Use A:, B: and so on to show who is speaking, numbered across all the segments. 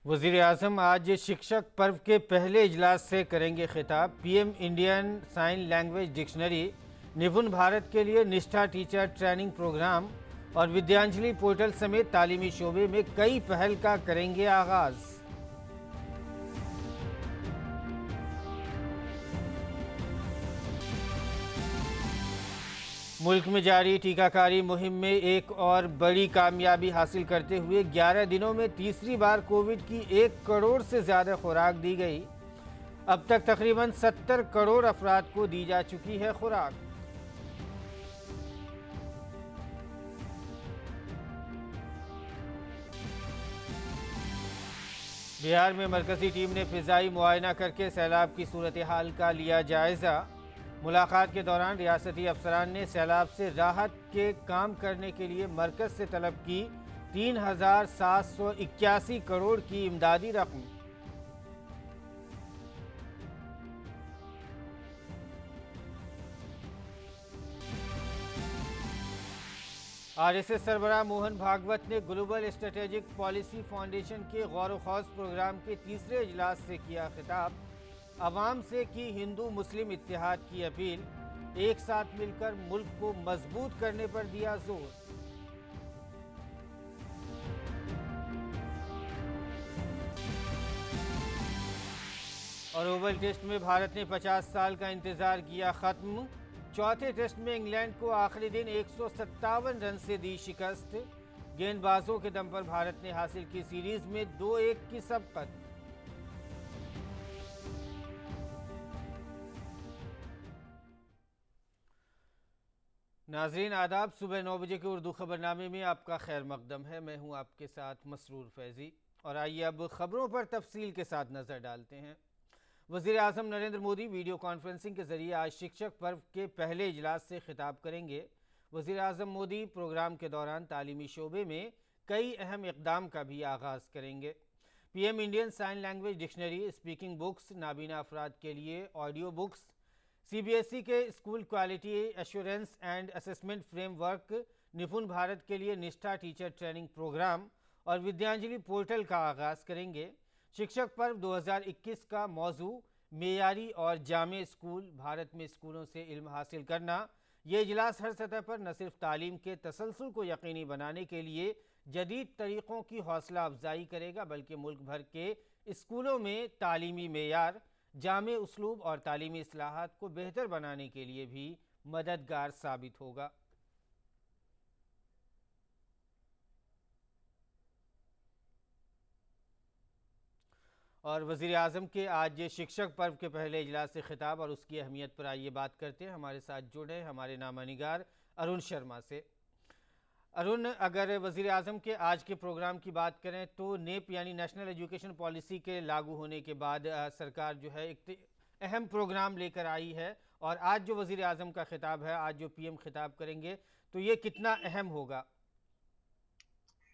A: वज़ीर-ए-आज़म आज शिक्षक पर्व के पहले इजलास से करेंगे खिताब। PM Indian sign language dictionary, Nipun Bharat के लिए निष्ठा टीचर ट्रेनिंग प्रोग्राम और विद्यांजलि पोर्टल समेत तालीमी शोबे में कई पहल का करेंगे आगाज़। मुल्क में जारी टीकाकारी मुहिम में एक और बड़ी कामयाबी हासिल करते हुए 11 दिनों में तीसरी बार कोविड की 1 करोड़ से ज़्यादा खुराक दी गई। अब तक तकरीबन 70 करोड़ अफराद को दी जा चुकी है खुराक। बिहार में मरकजी टीम ने फिजाई मुआयना करके सैलाब की सूरत हाल का लिया जायजा। मुलाकात के दौरान रियासती अफसरान ने सैलाब से राहत के काम करने के लिए मरकज से तलब की 3,781 करोड़ की इमदादी रकम। आरएसएस सरबराह मोहन भागवत ने ग्लोबल स्ट्रेटेजिक पॉलिसी फाउंडेशन के गौर व खौज प्रोग्राम के तीसरे इजलास से किया खिताब। अवाम से की हिंदू मुस्लिम इत्तेहाद की अपील, एक साथ मिलकर मुल्क को मजबूत करने पर दिया जोर। और ओवल टेस्ट में भारत ने 50 साल का इंतजार किया खत्म। चौथे टेस्ट में इंग्लैंड को आखिरी दिन 157 रन से दी शिकस्त। गेंदबाजों के दम पर भारत ने हासिल की सीरीज में 2-1 की सबकत। नाजरीन आदाब, सुबह 9 बजे के उर्दू खबरनामे में आपका खैर मकदम है। मैं हूं आपके साथ मसरूर फैजी और आइए अब खबरों पर तफसील के साथ नज़र डालते हैं। वज़ीर-ए-आज़म नरेंद्र मोदी वीडियो कॉन्फ्रेंसिंग के जरिए आज शिक्षक पर्व के पहले इजलास से खिताब करेंगे। वज़ीर-ए-आज़म मोदी प्रोग्राम के दौरान तालीमी शोबे में कई अहम इक़दाम का भी आगाज़ करेंगे। PM Indian sign language dictionary, speaking books, नाबीना अफराद के लिए ऑडियो बुक्स, सीबीएसई के school quality assurance and assessment framework, Nipun Bharat के लिए निष्ठा टीचर ट्रेनिंग प्रोग्राम और विद्यांजलि पोर्टल का आगाज़ करेंगे। शिक्षक पर्व 2021 का मौजू मेयारी और जामे स्कूल, भारत में स्कूलों से इल्म हासिल करना। ये इजलास हर सतह पर न सिर्फ तालीम के तसलसल को यकीनी बनाने के लिए जदीद तरीक़ों की हौसला अफजाई करेगा, बल्कि मुल्क भर के स्कूलों में तालीमी मेयार, जामे उसलूब और तालीमी इस्लाहात को बेहतर बनाने के लिए भी मददगार साबित होगा। और वज़ीर-ए-आज़म के आज शिक्षक पर्व के पहले इजलास से खिताब और उसकी अहमियत पर आइए बात करते हैं। हमारे साथ जुड़े हमारे नामा निगार अरुण शर्मा से। अरुण, अगर वज़ीर-ए-आज़म के आज के प्रोग्राम की बात करें तो नेप यानी नेशनल एजुकेशन पॉलिसी के लागू होने के बाद सरकार जो है एक अहम प्रोग्राम लेकर आई है और आज जो वज़ीर-ए-आज़म का खिताब है, आज जो पीएम खिताब करेंगे, तो ये कितना अहम होगा?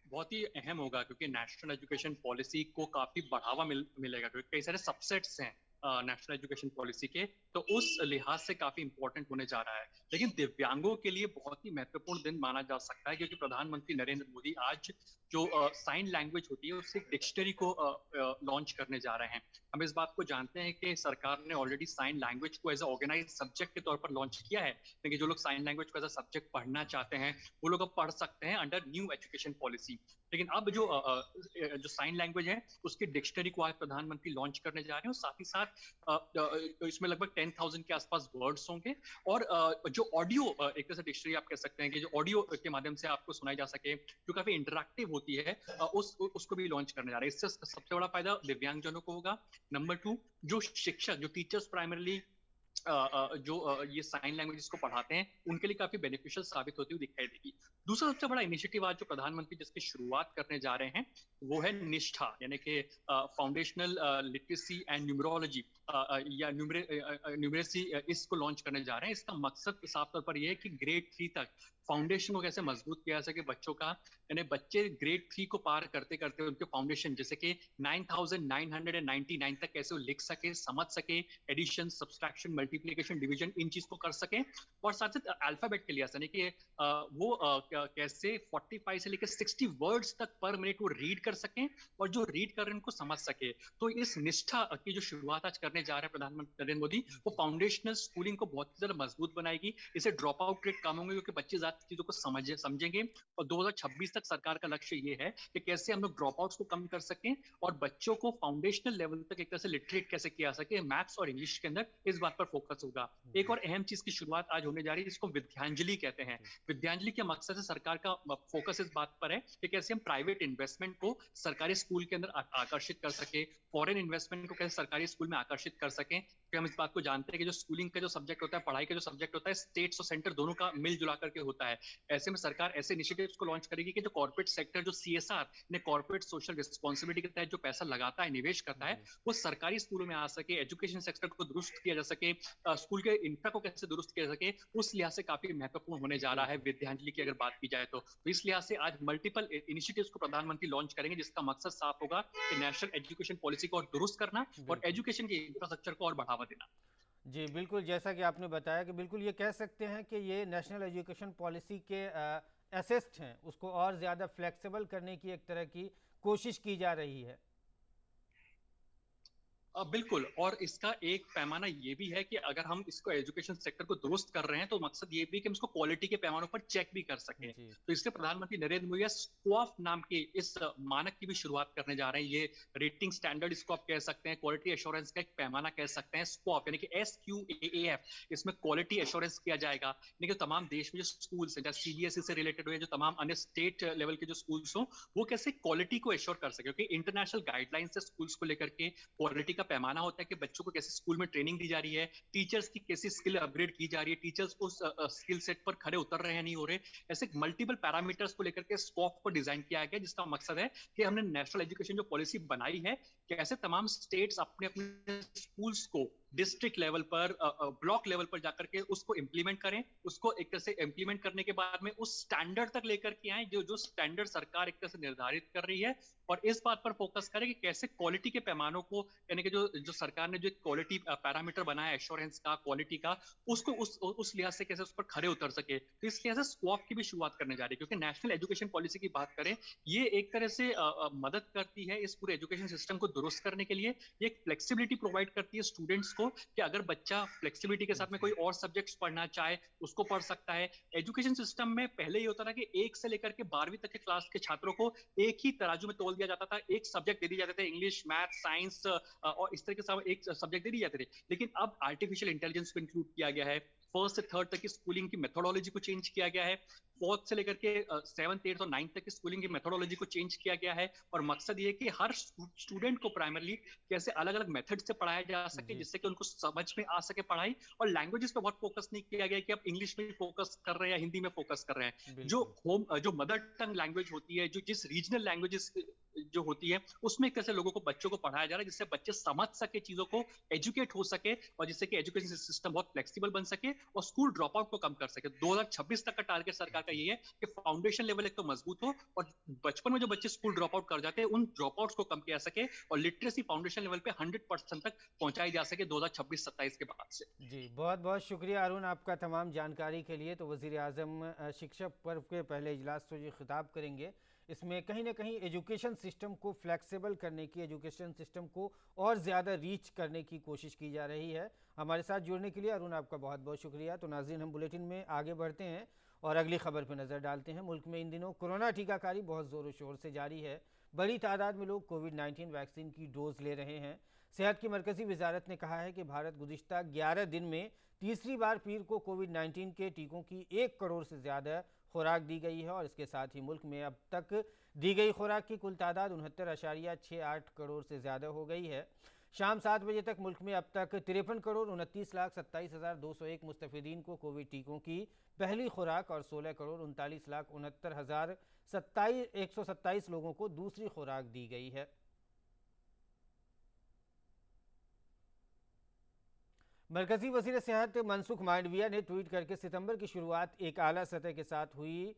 B: बहुत ही अहम होगा क्योंकि नेशनल एजुकेशन पॉलिसी को काफी बढ़ावा मिलेगा क्योंकि कई सारे सबसेट्स हैं नेशनल एजुकेशन पॉलिसी के, तो उस लिहाज से काफी इंपॉर्टेंट होने जा रहा है। लेकिन दिव्यांगों के लिए बहुत ही महत्वपूर्ण दिन माना जा सकता है क्योंकि प्रधानमंत्री नरेंद्र मोदी आज जो साइन लैंग्वेज होती है उससे डिक्शनरी को लॉन्च करने जा रहे हैं। हम इस बात को जानते हैं कि सरकार ने ऑलरेडी साइन लैंग्वेज को एज अ ऑर्गेनाइज सब्जेक्ट के तौर पर लॉन्च किया है, लेकिन जो लोग साइन लैंग्वेज को एज अ सब्जेक्ट पढ़ना चाहते हैं वो लोग अब पढ़ सकते हैं अंडर न्यू एजुकेशन पॉलिसी। लेकिन अब जो साइन लैंग्वेज है उसकी डिक्शनरी को आज प्रधानमंत्री लॉन्च करने जा रहे हैं और साथ ही साथ इसमें लगभग 10,000 के आसपास वर्ड्स होंगे और जो ऑडियो एक तरह से डिक्शनरी आप कह सकते हैं कि जो ऑडियो के माध्यम से आपको सुनाई जा सके, जो काफी इंटरैक्टिव होती है, उसको भी लॉन्च करने जा रहे हैं। इससे सबसे बड़ा फायदा दिव्यांगजनों को होगा। नंबर 2, जो शिक्षक, जो टीचर्स प्राइमरली ये साइन लैंग्वेजेस को पढ़ाते हैं उनके लिए काफी बेनिफिशियल साबित होती हुई दिखाई देगी। दूसरा सबसे बड़ा इनिशिएटिव आज जो प्रधानमंत्री जिसकी शुरुआत करने जा रहे हैं वो है निष्ठा, यानी कि फाउंडेशनल लिटरेसी एंड न्यूमरोलॉजी या न्यूमरेसी, इसको लॉन्च करने जा रहे हैं। इसका मकसद साफ तौर पर यह है कि ग्रेड 3 तक फाउंडेशन को कैसे मजबूत किया जा सके बच्चों का, यानी बच्चे ग्रेड 3 को पार करते करते उनके फाउंडेशन जैसे कि 9999 तक कैसे वो लिख सके, समझ सके, एडिशन, सब्सट्रैक्शन, मल्टीप्लिकेशन, डिवीजन, इन चीज को कर सके, और साथ साथ अल्फाबेट के लिए यानी कि वो कैसे 45 से लेकर 60 वर्ड्स तक पर मिनट वो रीड कर सकें, और जो रीड कर रहे हैं उनको समझ सके। तो इस निष्ठा की जो शुरुआत आज करने जा रहे हैं प्रधानमंत्री नरेंद्र मोदी, वो फाउंडेशनल स्कूलिंग को बहुत ज्यादा मजबूत बनाएगी। इससे ड्रॉप आउट रेट कम होंगे, क्योंकि बच्चे ज्यादा चीजों को समझेंगे। और 2026 तक सरकार का लक्ष्य ये है कि कैसे हम लोग ड्रॉप आउट्स को कम कर सकें, और बच्चों को फाउंडेशनल लेवल तक एक तरह से लिटरेट कैसे किया सके मैथ्स और इंग्लिश के अंदर, इस बात पर फोकस होगा। एक और अहम चीज की शुरुआत आज होने जा रही है, जिसको विद्यांजलि कहते हैं। विद्यांजलि के मकसद से सरकार का फोकस इस बात पर है कि कैसे हम प्राइवेट इन्वेस्टमेंट को सरकारी स्कूल के अंदर आकर्षित कर सके, फॉरेन इन्वेस्टमेंट को कैसे सरकारी स्कूल में आकर्षित कर सकें। कि हम इस बात को जानते हैं कि जो स्कूलिंग का जो सब्जेक्ट होता है, पढ़ाई का जो सब्जेक्ट होता है, स्टेट्स और सेंटर दोनों का मिलजुला करके होता है। ऐसे में सरकार ऐसे इनिशिएटिव्स को लॉन्च करेगी कि जो कॉर्पोरेट सेक्टर, जो सीएसआर ने कॉर्पोरेट सोशल रिस्पॉन्सिबिलिटी के तहत जो पैसा लगाता है, निवेश करता है, वो सरकारी स्कूलों में आ सके, एजुकेशन सेक्टर को दुरुस्त किया जा सके, स्कूल के इंफ्रा को कैसे दुरुस्त किया जा सके, उस लिहाज से काफी महत्वपूर्ण होने जा रहा है विद्यांजलि की अगर बात की जाए तो। इस लिहाज से आज मल्टीपल इनिशिएटिव्स को प्रधानमंत्री लॉन्च करेंगे, जिसका मकसद साफ होगा कि नेशनल एजुकेशन पॉलिसी को और दुरुस्त करना और एजुकेशन के इंफ्रास्ट्रक्चर को और बढ़ावा देना।
A: जी बिल्कुल, जैसा कि आपने बताया कि बिल्कुल ये कह सकते हैं कि ये नेशनल एजुकेशन पॉलिसी के एसेस्ट हैं, उसको और ज़्यादा फ्लेक्सिबल करने की एक तरह की कोशिश की जा रही है।
B: बिल्कुल, और इसका एक पैमाना ये भी है कि अगर हम इसको एजुकेशन सेक्टर को दुरुस्त कर रहे हैं, तो मकसद ये भी कि हम इसको क्वालिटी के पैमानों पर चेक भी कर सकें।
A: जी
B: तो इसलिए प्रधानमंत्री नरेंद्र मोदी स्क्वाफ नाम के इस मानक की भी शुरुआत करने जा रहे हैं। ये रेटिंग स्टैंडर्ड इसको आप कह सकते हैं, क्वालिटी एश्योरेंस का एक पैमाना कह सकते हैं, स्क्वाफ यानी कि SQAAF। इसमें क्वालिटी एश्योरेंस किया जाएगा, यानी कि तमाम देश में जो स्कूल्स हैं, जैसे CBSE से रिलेटेड हुए, जो तमाम अन्य स्टेट लेवल के जो स्कूल्स हों, वो कैसे क्वालिटी को एश्योर कर सके, क्योंकि इंटरनेशनल गाइडलाइंस से स्कूल्स को लेकर के क्वालिटी का पैमाना होता है कि बच्चों को कैसे स्कूल में ट्रेनिंग दी जा रही है, टीचर्स की कैसी स्किल अपग्रेड की जा रही है, टीचर्स उस स्किल सेट पर खड़े उतर रहे हैं नहीं हो रहे। ऐसे मल्टीपल पैरामीटर्स को लेकर के स्कॉप को डिजाइन किया गया, जिसका मकसद है कि हमने नेशनल एजुकेशन जो पॉलिसी बनाई है, कैसे तमाम स्टेट्स अपने अपने स्कूल्स को डिस्ट्रिक्ट लेवल पर, ब्लॉक लेवल पर जाकर के उसको इंप्लीमेंट करें, उसको एक तरह से इंप्लीमेंट करने के बाद में उस स्टैंडर्ड तक लेकर के आए जो जो स्टैंडर्ड सरकार एक तरह से निर्धारित कर रही है, और इस बात पर फोकस करें कि कैसे क्वालिटी के पैमानों को, यानी कि जो जो सरकार ने जो क्वालिटी पैरामीटर बनाया एश्योरेंस का, क्वालिटी का, उसको उस लिहाज से कैसे उस पर खड़े उतर सके। तो इस लिहाज से स्क्वाप की भी शुरुआत करने जा रही है, क्योंकि नेशनल एजुकेशन पॉलिसी की बात करें, ये एक तरह से मदद करती है इस पूरे एजुकेशन सिस्टम को दुरुस्त करने के लिए। ये एक फ्लेक्सिबिलिटी प्रोवाइड करती है स्टूडेंट्स को कि अगर बच्चा फ्लेक्सिबिलिटी के साथ में कोई और सब्जेक्ट्स पढ़ना चाहे, उसको पढ़ सकता है। एजुकेशन सिस्टम में पहले ये होता था कि 1 से लेकर के 12वीं तक के क्लास के छात्रों को एक ही तराजू में तोल दिया जाता था, एक सब्जेक्ट दे दिए जाते थे, इंग्लिश, मैथ, साइंस, और इस तरह के एक सब्जेक्ट दे दिए जाते थे। लेकिन अब आर्टिफिशियल इंटेलिजेंस को इंक्लूड किया गया है, फर्स्ट से थर्ड तक की स्कूलिंग की मेथोडोलॉजी को चेंज किया गया है, फोर्थ से लेकर के 7th 8th और 9th तक की स्कूलिंग की मेथोडोलॉजी को चेंज किया गया है। और मकसद ये है कि हर स्टूडेंट को प्राइमरली कैसे अलग अलग मेथड से पढ़ाया जा सके, जिससे कि उनको समझ में आ सके पढ़ाई। और लैंग्वेजेस पे बहुत फोकस नहीं किया गया कि आप इंग्लिश में फोकस कर रहे हैं या हिंदी में फोकस कर रहे हैं। जो मदर टंग लैंग्वेज होती है, जो जिस रीजनल लैंग्वेजेस जो होती है, उसमें कैसे लोगों को, बच्चों को पढ़ाया जा रहा है, जिससे बच्चे समझ सके चीजों को, एजुकेट हो सके, और जिससे कि एजुकेशन सिस्टम बहुत फ्लेक्सिबल बन सके और स्कूल ड्रॉप आउट को कम कर सके। 2026 तक का टारगेट सरकार का ये है कि फाउंडेशन लेवल एक तो मजबूत हो, और बचपन में जो बच्चे स्कूल ड्रॉप आउट कर जाते हैं, उन ड्रॉप आउट्स को कम किया सके, और लिटरेसी फाउंडेशन लेवल पे 100% तक पहुंचाई जा सके 2026-27 के बाद से।
A: जी बहुत बहुत शुक्रिया अरुण आपका तमाम जानकारी के लिए। तो वज़ीर आज़म शिक्षक पर्व के पहले इजलास से जो खिताब करेंगे, इसमें कहीं ना कहीं एजुकेशन सिस्टम को फ्लेक्सिबल करने की, एजुकेशन सिस्टम को और ज़्यादा रीच करने की कोशिश की जा रही है। हमारे साथ जुड़ने के लिए अरुण आपका बहुत बहुत शुक्रिया। तो नाज़रीन, हम बुलेटिन में आगे बढ़ते हैं और अगली खबर पर नज़र डालते हैं। मुल्क में इन दिनों कोरोना टीकाकारी बहुत ज़ोरों शोर से जारी है। बड़ी तादाद में लोग कोविड-19 वैक्सीन की डोज ले रहे हैं। सेहत की मरकज़ी वजारत ने कहा है कि भारत गुज़िश्ता 11 दिन में तीसरी बार पीर को कोविड-19 के टीकों की 1 करोड़ से ज़्यादा खुराक दी गई है, और इसके साथ ही मुल्क में अब तक दी गई खुराक की कुल तादाद 69.68 करोड़ से ज़्यादा हो गई है। शाम 7 बजे तक मुल्क में अब तक 53 करोड़ 29,27,201 मुस्तफ़ीदीन को कोविड टीकों की पहली खुराक और 16 करोड़ 39,69,127 लोगों को दूसरी खुराक दी गई है। मरकजी वजीर सेहत मनसुख मांडविया ने ट्वीट करके सितंबर की शुरुआत एक आला सतह के साथ हुई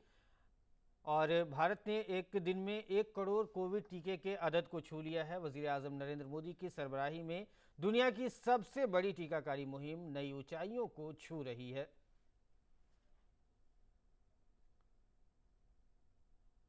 A: और भारत ने एक दिन में 1 करोड़ कोविड टीके के अदद को छू लिया है। वजीर आजम नरेंद्र मोदी की सरबराही में दुनिया की सबसे बड़ी टीकाकारी मुहिम नई ऊंचाइयों को छू रही है।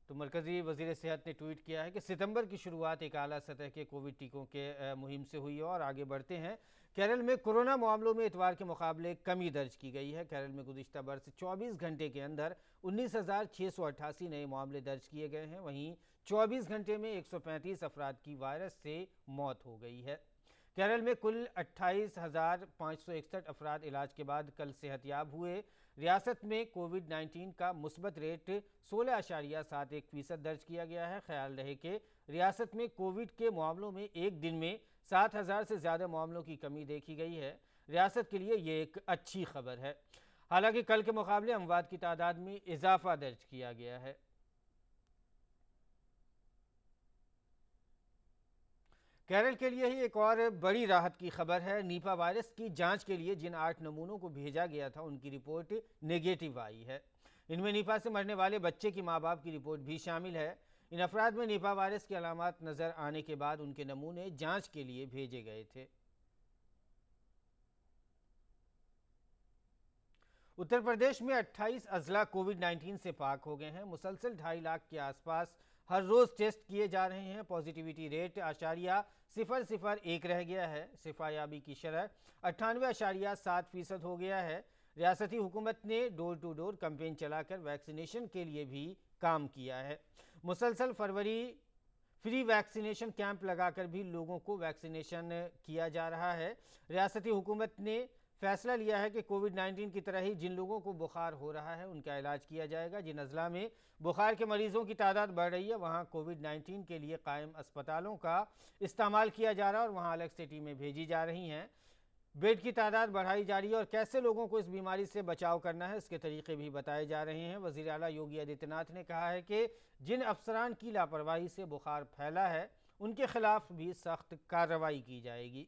A: तो मरकजी वजीर सेहत ने ट्वीट किया है कि सितंबर की शुरुआत एक आला सतह के कोविड टीकों के मुहिम से हुई है। और आगे बढ़ते हैं, केरल में कोरोना मामलों में इतवार के मुकाबले कमी दर्ज की गई है। केरल में गुज़िश्ता बरस 24 घंटे के अंदर 19,688 नए मामले दर्ज किए गए हैं। वहीं 24 घंटे में 135 अफराद की वायरस से मौत हो गई है। केरल में कुल 28,561 अफराद इलाज के बाद कल सेहतयाब हुए। रियासत में कोविड-19 का मुस्बत रेट 16.71% दर्ज किया गया है। ख्याल रहे कि रियासत में कोविड के मामलों में एक दिन में 7,000 से ज़्यादा मामलों की कमी देखी गई है। रियासत के लिए ये एक अच्छी खबर है। हालांकि कल के मुकाबले अमवात की तादाद में इजाफा दर्ज किया गया है। केरल के लिए ही एक और बड़ी राहत की खबर है। नीपा वायरस की जांच के लिए जिन 8 नमूनों को भेजा गया था उनकी रिपोर्ट नेगेटिव आई है। इनमें नीपा से मरने वाले बच्चे की मां बाप की रिपोर्ट भी शामिल है। इन अफराद में नीपा वायरस की अलामत नज़र आने के बाद उनके नमूने जांच के लिए भेजे गए थे। उत्तर प्रदेश में 28 अजला कोविड-19 से पाक हो गए हैं। मुसलसल 2.5 लाख के आसपास हर रोज़ टेस्ट किए जा रहे हैं। पॉजिटिविटी रेट 0.001 रह गया है। शिफायाबी की शरह 98.7% हो गया है। रियासती हुकूमत ने डोर टू डोर कैंपेन चलाकर वैक्सीनेशन के लिए भी काम किया है। मुसलसल फरवरी फ्री वैक्सीनेशन कैंप लगाकर भी लोगों को वैक्सीनेशन किया जा रहा है। रियासती हुकूमत ने फैसला लिया है कि कोविड-19 की तरह ही जिन लोगों को बुखार हो रहा है उनका इलाज किया जाएगा। जिन अजला में बुखार के मरीजों की तादाद बढ़ रही है वहां कोविड-19 के लिए कायम अस्पतालों का इस्तेमाल किया जा रहा है और वहां अलग से टीमें भेजी जा रही हैं। बेड की तादाद बढ़ाई जा रही है और कैसे लोगों को इस बीमारी से बचाव करना है इसके तरीके भी बताए जा रहे हैं। वज़ीर आला योगी आदित्यनाथ ने कहा है कि जिन अफसरान की लापरवाही से बुखार फैला है उनके खिलाफ भी सख्त कार्रवाई की जाएगी।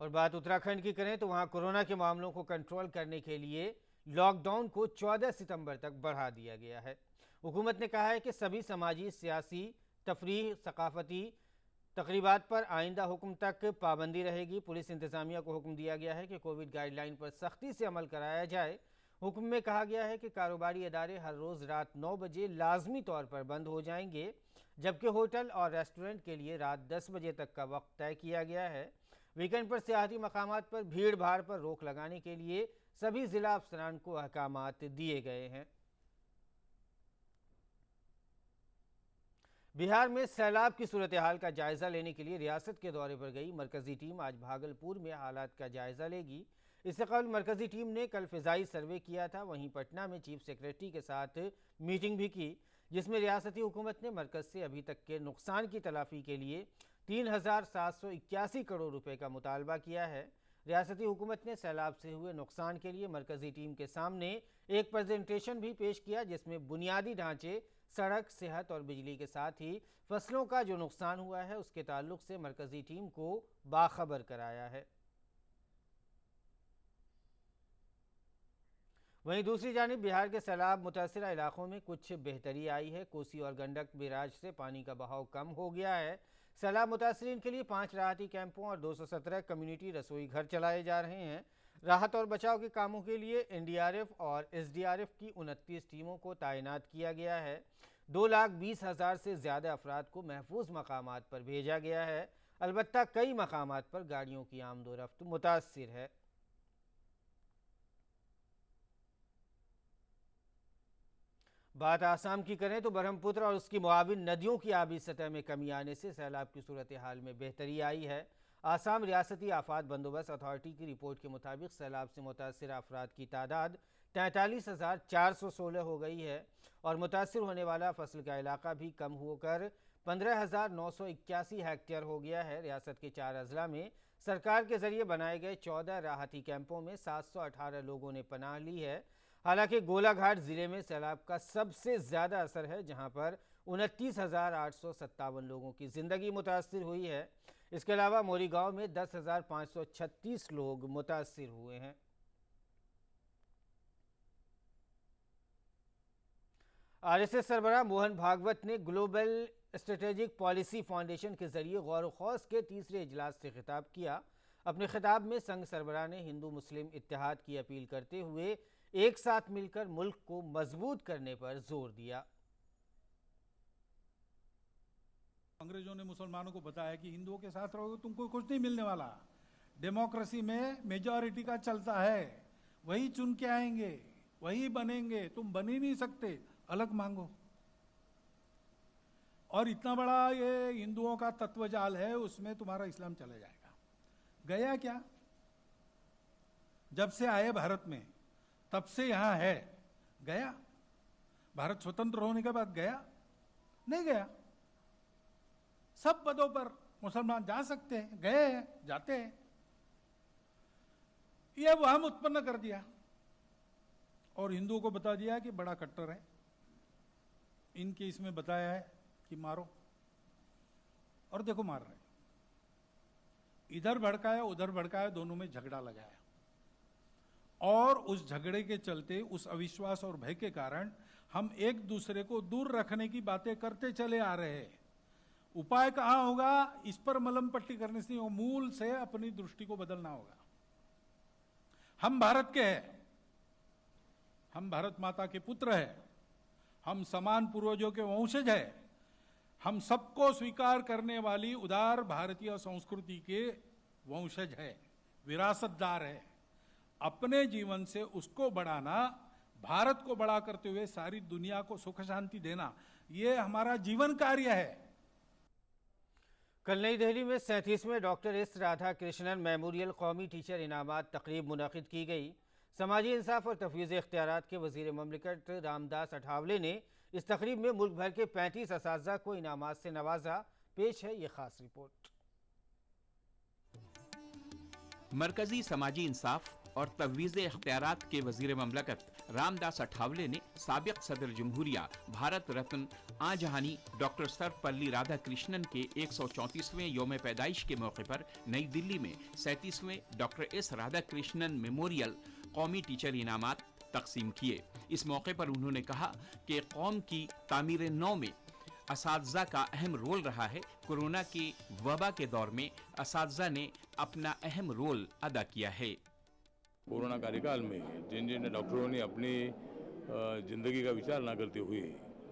A: और बात उत्तराखंड की करें तो वहां कोरोना के मामलों को कंट्रोल करने के लिए लॉकडाउन को 14 सितंबर तक बढ़ा दिया गया है। हुकूमत ने कहा है कि सभी समाजी, सियासी, तफरीह, सकाफती तकरीबात पर आइंदा हुक्म तक पाबंदी रहेगी। पुलिस इंतजामिया को हुक्म दिया गया है कि कोविड गाइडलाइन पर सख्ती से अमल कराया जाए। हुक्म में कहा गया है कि कारोबारी इदारे हर रोज़ रात 9 बजे लाजमी तौर पर बंद हो जाएंगे, जबकि होटल और रेस्टोरेंट के लिए रात 10 बजे तक का वक्त तय किया गया है। वीकेंड पर सियाहती मकामात पर भीड़ भाड़ पर रोक लगाने के लिए सभी ज़िला अफसरान को अहकामात दिए गए हैं। बिहार में सैलाब की सूरत हाल का जायज़ा लेने के लिए रियासत के दौरे पर गई मरकज़ी टीम आज भागलपुर में हालात का जायज़ा लेगी। इससे कबल मरकज़ी टीम ने कल फ़िज़ाई सर्वे किया था। वहीं पटना में चीफ सेक्रेटरी के साथ मीटिंग भी की, जिसमें रियासती हुकूमत ने मरकज़ से अभी तक के नुकसान की तलाफ़ी के लिए 3,781 करोड़ रुपए का मुतालबा किया है। रियासती हुकूमत ने सैलाब से हुए नुकसान के लिए मरकज़ी टीम के सामने एक प्रेजेंटेशन भी पेश किया, जिसमें बुनियादी ढांचे, सड़क, सेहत और बिजली के साथ ही फसलों का जो नुकसान हुआ है उसके ताल्लुक से मरकज़ी टीम को बाखबर कराया है। वहीं दूसरी जानिब बिहार के सैलाब मुतासरा इलाकों में कुछ बेहतरी आई है। कोसी और गंडक बैराज से पानी का बहाव कम हो गया है। सैलाब मुतासरीन के लिए 5 राहती कैंपों और 217 कम्युनिटी रसोई घर चलाए जा रहे हैं। राहत और बचाव के कामों के लिए एनडीआरएफ और एसडीआरएफ की 29 टीमों को तैनात किया गया है। 2,20,000 से ज़्यादा अफराद को महफूज मकामात पर भेजा गया है। अलबत्ता कई मकामात पर गाड़ियों की आमदोरफ्त मुतासिर है। बात आसाम की करें तो ब्रह्मपुत्र और उसकी मुआविन नदियों की आबी सतह में कमी आने से सैलाब की सूरत हाल में बेहतरी आई है। आसाम रियासती आफात बंदोबस्त अथॉरिटी की रिपोर्ट के मुताबिक सैलाब से मुतासर अफराद की तादाद 43,416 हो गई है और मुतासर होने वाला फसल का इलाका भी कम होकर 15,981 हेक्टेयर हो गया है। रियासत के 4 अजला में सरकार के जरिए बनाए गए 14 राहती कैंपों में 718 लोगों ने पनाह ली है। हालांकि गोलाघाट ज़िले में सैलाब का सबसे ज़्यादा असर है, जहां पर 29,857 लोगों की ज़िंदगी मुतासिर हुई है। इसके अलावा मोरीगांव में 10,536 लोग मुतासिर हुए हैं। आरएसएस सरबराह मोहन भागवत ने ग्लोबल स्ट्रेटेजिक पॉलिसी फाउंडेशन के जरिए गौर खौस के तीसरे इजलास से खिताब किया। अपने खिताब में संघ सरबराह ने हिंदू मुस्लिम इत्तेहाद की अपील करते हुए एक साथ मिलकर मुल्क को मजबूत करने पर जोर दिया।
C: अंग्रेजों ने मुसलमानों को बताया कि हिंदुओं के साथ रहोगे तुमको कुछ नहीं मिलने वाला, डेमोक्रेसी में मेजॉरिटी का चलता है, वही चुन के आएंगे, वही बनेंगे, तुम बन ही नहीं सकते, अलग मांगो। और इतना बड़ा ये हिंदुओं का तत्वजाल है, उसमें तुम्हारा इस्लाम चला जाएगा। गया क्या? जब से आए भारत में तब से यहां है, गया? भारत स्वतंत्र होने के बाद गया? नहीं गया। सब पदों पर मुसलमान जा सकते हैं, गए हैं, जाते हैं। यह वहम उत्पन्न कर दिया और हिंदुओं को बता दिया कि बड़ा कट्टर है। इनके इसमें बताया है कि मारो, और देखो मार रहे, इधर भड़काया उधर भड़काया, दोनों में झगड़ा लगाया, और उस झगड़े के चलते, उस अविश्वास और भय के कारण हम एक दूसरे को दूर रखने की बातें करते चले आ रहे हैं। उपाय कहां होगा? इस पर मलम पट्टी करने से मूल से अपनी दृष्टि को बदलना होगा। हम भारत के हैं, हम भारत माता के पुत्र हैं, हम समान पूर्वजों के वंशज हैं, हम सबको स्वीकार करने वाली उदार भारतीय संस्कृति के वंशज हैं, विरासतदार है। अपने जीवन से उसको बढ़ाना, भारत को बड़ा करते हुए सारी दुनिया को सुख शांति देना, ये हमारा जीवन कार्य है।
A: कल नई दिल्ली में 37वें doctor S Radha Krishnan memorial कौमी टीचर इनामात तकरीब मुनक़िद की गई। समाजी इंसाफ और तफवीज़ इख्तियारात के वज़ीर ममलिकत रामदास अठावले ने इस तकरीब में मुल्क भर के 35 असातिज़ा को इनामात से नवाजा। पेश है ये खास रिपोर्ट।
D: मरकजी समाजी इंसाफ और तफवीज़ इख्तियारात के वज़ीर ममलकत रामदास अठावले ने साबिक़ सदर जमहूरिया भारत रत्न आजहानी डॉक्टर सर्वपल्ली राधाकृष्णन के 134वें योम पैदाइश के मौके पर नई दिल्ली में 37वें डॉक्टर एस राधाकृष्णन मेमोरियल कौमी टीचर इनामात तकसीम किए। इस मौके पर उन्होंने कहा कि कौम की तामीर नौ में असातिज़ा का अहम रोल रहा है। कोरोना की वबा के दौर में असातिज़ा ने अपना अहम रोल अदा किया है।
E: कोरोना कार्यकाल में जिन जिन डॉक्टरों ने अपनी ज़िंदगी का विचार ना करते हुए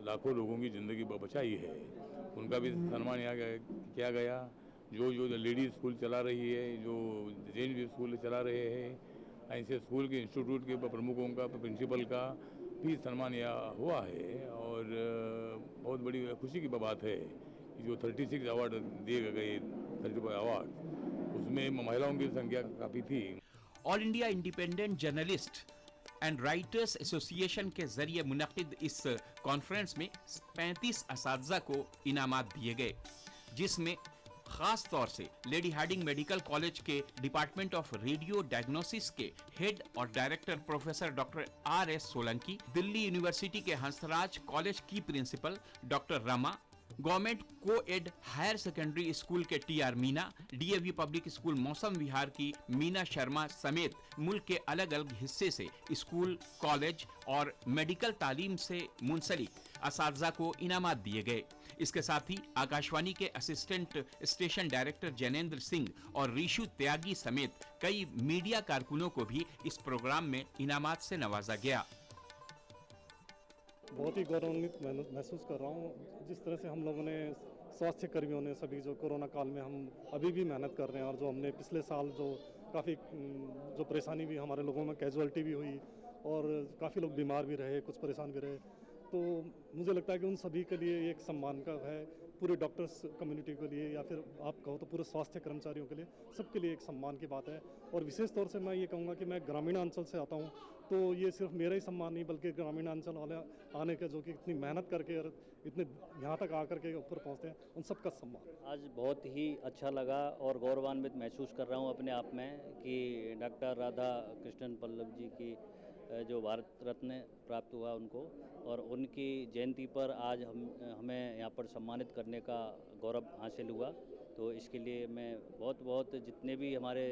E: लाखों लोगों की ज़िंदगी बचाई है, उनका भी सम्मान यहाँ किया गया। जो लेडीज़ स्कूल चला रही है, जो जेंट्स भी स्कूल चला रहे हैं, ऐसे स्कूल के इंस्टीट्यूट के प्रमुखों का, प्रिंसिपल का भी सम्मान यहाँ हुआ है। और बहुत बड़ी खुशी की बात है कि जो 36 अवार्ड दिए गए, 35 अवार्ड, उसमें महिलाओं की संख्या काफ़ी थी।
D: All India independent journalist and writers association के जरिए मुनक़िद इस कॉन्फ्रेंस में 35 असातिज़ा को इनामात दिए गए, जिसमें खास तौर से लेडी हार्डिंग मेडिकल कॉलेज के डिपार्टमेंट ऑफ रेडियो डायग्नोसिस के हेड और director professor doctor R.S. Solanki, Delhi university के हंसराज कॉलेज की principal doctor Rama, government co-ed higher secondary school के टी.आर. Meena, DAV public school Mausam Vihar की मीना शर्मा समेत मुल्क के अलग अलग हिस्से से स्कूल, कॉलेज और मेडिकल तालीम से मुंसलिक असातिज़ा को इनामात दिए गए। इसके साथ ही आकाशवाणी के assistant station director Jainendra Singh और ऋषु त्यागी समेत कई मीडिया कारकुनों को भी इस प्रोग्राम में इनामात से नवाजा गया।
F: बहुत ही गौरवान्वित महसूस कर रहा हूँ जिस तरह से हम लोगों ने, स्वास्थ्य कर्मियों ने, सभी जो कोरोना काल में हम अभी भी मेहनत कर रहे हैं, और जो हमने पिछले साल जो काफ़ी जो परेशानी भी हमारे लोगों में, कैजुअलिटी भी हुई और काफ़ी लोग बीमार भी रहे, कुछ परेशान भी रहे, तो मुझे लगता है कि उन सभी के लिए एक सम्मान का है, पूरे डॉक्टर्स कम्युनिटी के लिए, या फिर आप कहो तो पूरे स्वास्थ्य कर्मचारियों के लिए, सबके लिए एक सम्मान की बात है। और विशेष तौर से मैं ये कहूँगा कि मैं ग्रामीण अंचल से आता हूँ, तो ये सिर्फ मेरा ही सम्मान नहीं बल्कि ग्रामीण अंचल वाले आने के, जो कि इतनी मेहनत करके और इतने यहाँ तक आकर के ऊपर पहुँचते हैं, उन सबका सम्मान।
G: आज बहुत ही अच्छा लगा और गौरवान्वित महसूस कर रहा हूँ अपने आप में कि डॉक्टर राधा कृष्णन पल्लव जी की जो भारत रत्न प्राप्त हुआ उनको, और उनकी जयंती पर आज हमें यहाँ पर सम्मानित करने का गौरव हासिल हुआ। तो इसके लिए मैं बहुत बहुत जितने भी हमारे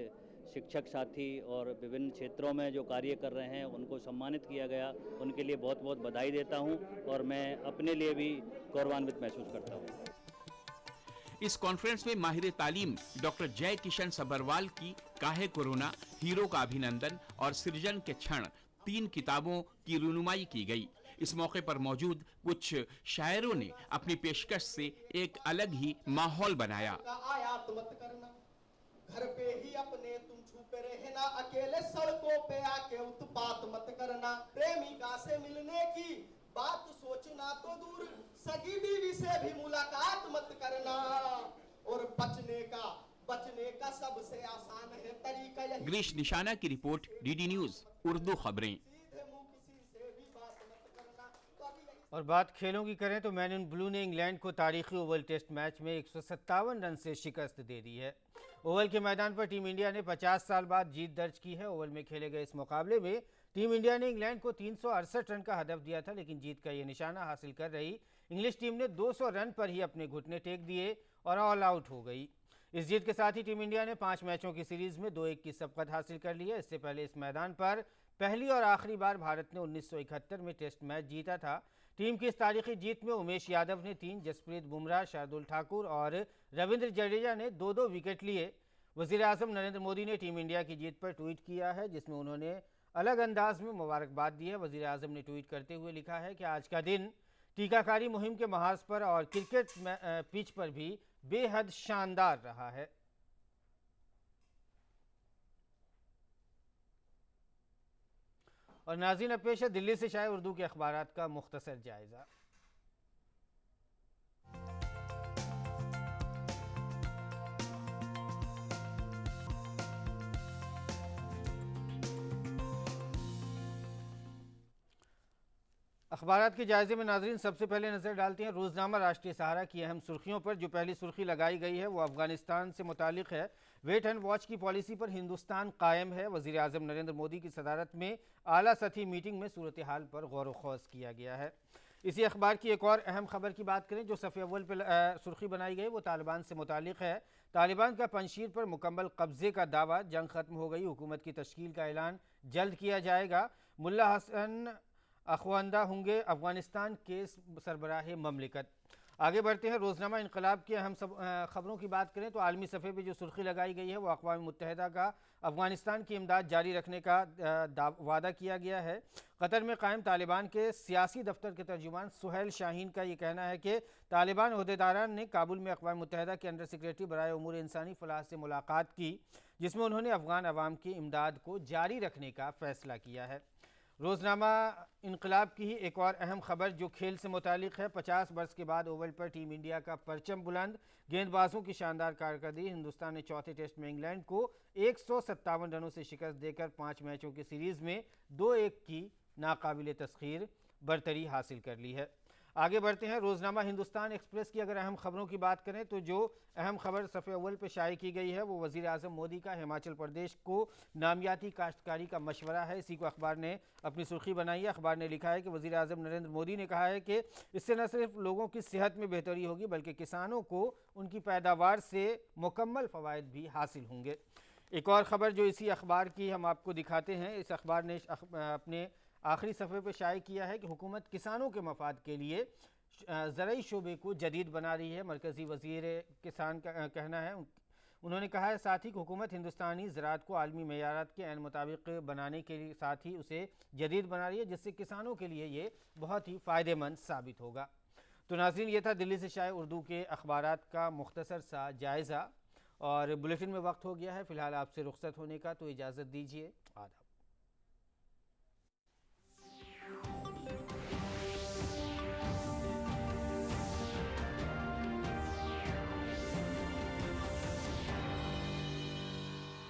G: शिक्षक साथी और विभिन्न क्षेत्रों में जो कार्य कर रहे हैं उनको सम्मानित किया गया, उनके लिए बहुत बहुत बधाई देता हूँ और मैं अपने लिए भी गौरवान्वित महसूस करता हूँ।
D: इस कॉन्फ्रेंस में माहिर तालीम डॉक्टर जय किशन सबरवाल की काहे कोरोना, हीरो का अभिनंदन और सृजन के क्षण 3 किताबों की रुनुमाई की गई। इस मौके पर मौजूद कुछ शायरों ने अपनी पेशकश से एक अलग ही माहौल बनाया।
H: आयात मत करना, घर पे ही अपने तुम छुपे रहना, अकेले सड़कों पे आके उत्पात मत करना, प्रेमिका से मिलने की बात सोचना तो दूर, सगी बीवी से भी मुलाकात मत करना, और बचने का सबसे आसान है तरीका यही।
D: ग्रीश निशाना की रिपोर्ट, डीडी न्यूज उर्दू खबरें।
A: और बात खेलों की करें तो मैन इन ब्लू ने इंग्लैंड को तारीखी ओवल टेस्ट मैच में 157 रन से शिकस्त दे दी है। ओवल के मैदान पर टीम इंडिया ने 50 साल बाद जीत दर्ज की है। ओवल में खेले गए इस मुकाबले में टीम इंडिया ने इंग्लैंड को 368 रन का हदफ दिया था, लेकिन जीत का ये निशाना हासिल कर रही इंग्लिश टीम ने 200 रन पर ही अपने घुटने टेक दिए और ऑल आउट हो गई। इस जीत के साथ ही टीम इंडिया ने 5 मैचों की सीरीज में 2-1 की सबकत हासिल कर ली है। इससे पहले इस मैदान पर पहली और आखिरी बार भारत ने 1971 में टेस्ट मैच जीता था। टीम की इस तारीखी जीत में उमेश यादव ने 3, जसप्रीत बुमराह, शार्दुल ठाकुर और रविंद्र जडेजा ने 2-2 विकेट लिए। वज़ीर आज़म नरेंद्र मोदी ने टीम इंडिया की जीत पर ट्वीट किया है, जिसमें उन्होंने अलग अंदाज में मुबारकबाद दी है। वज़ीर आज़म ने ट्वीट करते हुए लिखा है कि आज का दिन टीकाकारी मुहिम के महाज पर और क्रिकेट पिच पर भी बेहद शानदार रहा है। और नाज़रीन, अब पेश है दिल्ली से शाये उर्दू के अखबारात का मुख्तसर जायजा। अखबारात के जायजे में नाजरीन सबसे पहले नज़र डालते हैं रोज़नामा राष्ट्रीय सहारा की अहम सुर्खियों पर। जो पहली सुर्खी लगाई गई है वो अफगानिस्तान से मुतालिक है। वेट एंड वॉच की पॉलिसी पर हिंदुस्तान कायम है। वज़ीर आज़म नरेंद्र मोदी की सदारत में आला सतही मीटिंग में सूरत हाल पर गौर व खौज किया गया है। इसी अखबार की एक और अहम खबर की बात करें जो सफ़े अव्वल पर सुर्खी बनाई गई वो तालिबान से मुतालिक है। तालिबान का पंजशीर पर मुकम्मल कब्जे का दावा, जंग खत्म हो गई, हुकूमत की तश्कील का ऐलान जल्द किया जाएगा। मुल्ला हसन अखवांदा होंगे अफगानिस्तान के सरबराह ममलिकत। आगे बढ़ते हैं, रोज़नामा इनकलाब की अहम खबरों की बात करें तो आलमी सफ़े पर जो सुर्खी लगाई गई है वो अक़वाम मुत्तहिदा का अफ़गानिस्तान की इमदाद जारी रखने का वादा किया गया है। कतर में कायम तालिबान के सियासी दफ्तर के तर्जुमान सुहेल शाहीन का ये कहना है कि तालिबान अहदेदारान ने काबुल में अक़वाम मुत्तहिदा के अंडर सेक्रेटरी बराए उमूर इंसानी फलाह से मुलाकात की, जिसमें उन्होंने अफ़गान अवाम की इमदाद को जारी रखने का फ़ैसला किया है। रोज़नामा इनकलाब की ही एक और अहम खबर जो खेल से मुतालिक है। 50 बरस के बाद ओवल पर टीम इंडिया का परचम बुलंद, गेंदबाजों की शानदार कारकर्दगी। हिंदुस्तान ने चौथे टेस्ट में इंग्लैंड को 157 रनों से शिकस्त देकर 5 मैचों की सीरीज़ में 2-1 की नाकाबिले तस्खीर बरतरी हासिल कर ली है। आगे बढ़ते हैं, रोज़नामा हिंदुस्तान एक्सप्रेस की अगर अहम खबरों की बात करें तो जो अहम खबर सफ़े अव्वल पर शाये की गई है वो वज़ीर आज़म मोदी का हिमाचल प्रदेश को नामियाती काश्तकारी का मशवरा है। इसी को अखबार ने अपनी सुर्खी बनाई है। अखबार ने लिखा है कि वज़ीर आज़म नरेंद्र मोदी ने कहा है कि इससे न सिर्फ लोगों की सेहत में बेहतरी होगी बल्कि किसानों को उनकी पैदावार से मुकम्मल फ़वाइद भी हासिल होंगे। एक और ख़बर जो इसी अखबार की हम आपको दिखाते हैं, इस अखबार ने अपने आखिरी सफ़े पर शाये किया है कि हुकूमत किसानों के मफाद के लिए ज़रई शोबे को जदीद बना रही है। मरकज़ी वज़ीर किसान का कहना है, उन्होंने कहा है साथ ही कि हुकूमत हिंदुस्तानी ज़राअत को आलमी मेयारात के ऐन मुताबिक बनाने के साथ ही उसे जदीद बना रही है, जिससे किसानों के लिए ये बहुत ही फ़ायदेमंद साबित होगा। तो नाज़रीन, ये था दिल्ली से शाये उर्दू के अखबारात का मुख्तसर सा जायज़ा और बुलेटिन में वक्त हो गया है फ़िलहाल आपसे रुखसत होने का, तो इजाज़त दीजिए। आदाब।